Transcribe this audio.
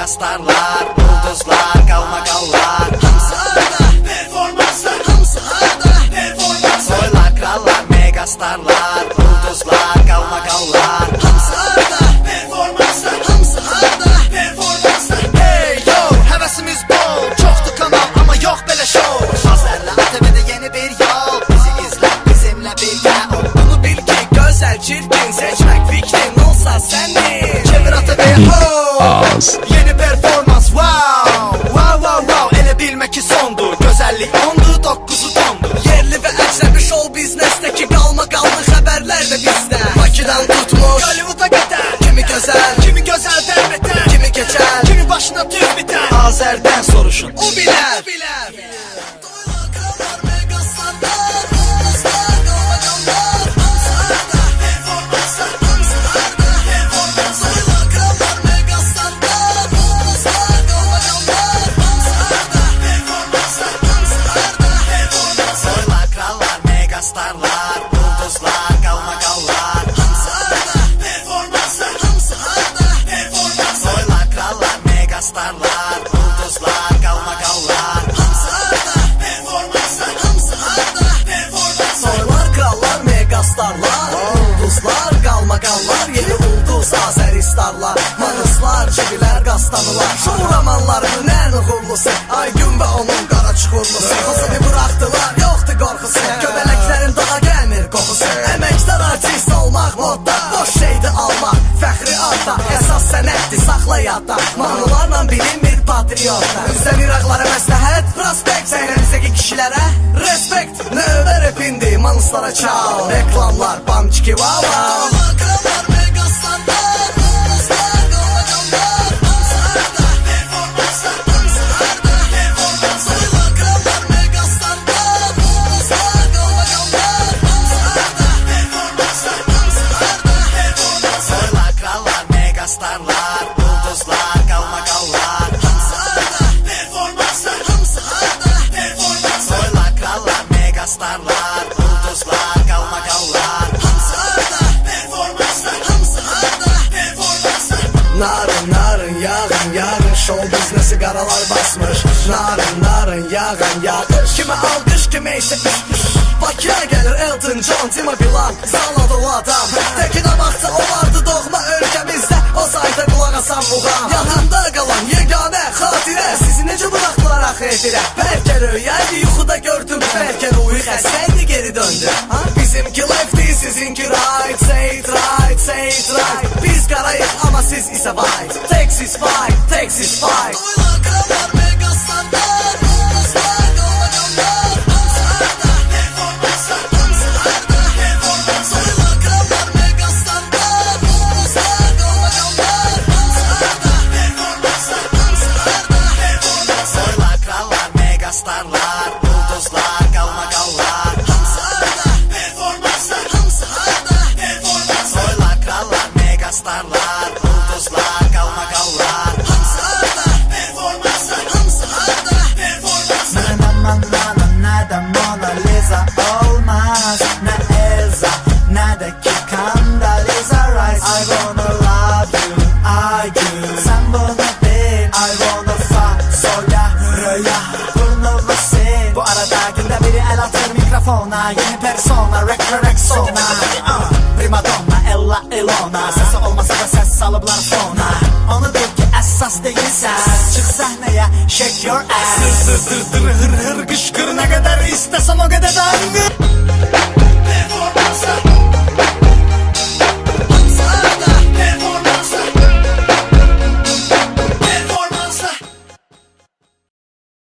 megastarlar, ulduzlar, qalmaqallar. Hamısı harda, performanslar. Hamısı harda, performanslar. Soylar, krallar, megastarlar, ulduzlar, qalmaqallar. Hamısı harda, performanslar. Hamısı harda, performanslar. Hey yo, həvəsimiz bol, çoxdur kanal amma yox belə şov. Azərlə ATV-də yeni bir yol, bizi izlə, bizimlə birgə ol. Bunu bil ki gözəl, çirkin seçmək fikrin olsa sənin. Çevir ATV-yə ho, Az. yeni performans wow. Wow wow wow, elə bilmə ki sondur. Gözəllik 10'dur, 9'u tondur. Yerli və əcnəbi show biznesdəki qalmaqallı xəbərlər də bizdə. Bakıdan tutmuş Hollywood'a qədər. Kimi gözəl dərbəter. Kimi keçər, kimi başına tüv bitər. Azərdən soruşun, O bilər. Toylar, krallar, megastarlar, ulduzlar, qalmaqallar. Hamısı harda, performanslar. Hamısı harda, performanslar. Toylar, krallar, megastarlar, ulduzlar, qalmaqallar. Hamısı harda, performanslar. Hamısı harda, performanslar. soylar, krallar, megastarlar, ulduzlar, qalmaqallar. Hamısı harda, performanslar. Hamısı harda, performanslar. Soylar, krallar, megastarlar, ulduzlar, qalmaqallar. Hamısı harda, performanslar. Hamısı harda, performanslar. Soylar, krallar, megastarlar, ulduzlar, qalmaqallar. Yeni ulduz Azəristarlar, manıslar, cibilər, qastanılar. Şou romanlarının ən uğurlusu Aygün və onun qara çuxurlusu. Hasını buraxdılar, yoxdur qorxusu. Göbələklərin dağa gəlmir qoxusu. Əməkdar artist olmaq modda, boş şeydi almaq fəxri adda. Əsas sənətdir saxla yadda, mahnılarla bilinmir patriotda. Üzdən iraqlara məsləhət, prospekt, səhnənizdəki kişilərə respekt. Növbə repindi, manıslara çal, reklamlar, bamçiki vava. Krallar, megastarlar, ulduzlar, qalmaqallar. Hamısı harda, performanslar. Hamısı harda, performanslar. Krallar, megastarlar, ulduzlar, qalmaqallar. Hamısı harda, performanslar. Hamısı harda, performanslar. Soylar, krallar, megastarlar, ulduzlar, qalmaqallar. Hamısı harda, performanslar. Hamısı harda, performanslar. Soylar, krallar, megastarlar, ulduzlar, qalmaqallar. Hamısı harda, performanslar. Hamısı harda, performanslar. Narın narın yağın yağın, show biznesi qaralar basmış. Narın narın yağın yağış, kimi alqış kimi isə Bakıya gəlir Elton John, Tima Bilan, Zala dolu adam. Təkinə baxsa olardı doğma ölkəmizdə, o sayda qulaq asan muğam. Yanımda qalan yeganə xatirə, sizi necə buraxdılar axı edirə. Bəlkə röyəydi, yuxuda gördüm, bəlkə ruhi xəstəydi geri döndü. Bizimki lefty, sizinki right, say it right, say it right. Biz qarayıq ama siz isə white. Texas fight, Texas fight. Toylar, krallar, megastarlar, ulduzlar, qalmaqallar. Hamısı harda, performanslar. Hamısı harda, performanslar. Toylar, krallar, megastarlar, ulduzlar, qalmaqallar. Hamısı harda, performanslar. Hamısı harda, performanslar. Soylar, krallar, megastarlar, ulduzlar, qalmaqallar. Hamısı harda, performanslar. Hamısı harda, performanslar. Soylar, krallar, megastarlar, ulduzlar, qalmaqallar. Hamısı harda, performanslar. Hamısı harda, performanslar. Nədən Mona Lisa olmaz, nə Elza, nə də ki Condoleezza Rice. I wanna love you, I do. Sən bunu bil, I wanna fuck, soya, röya, bunu və sil. Bu arada gündə biri əl atır mikrofona, yeni persona, Rexona. Primadonna, Ella Ilona, səsi olmasa da səs salıblar fona. Onu bil ki əsas deyilsən, çıx səhnəyə, shake your ass. Dır dır dır dır hır hır qışqır, nə qədər istəsəm o qədər də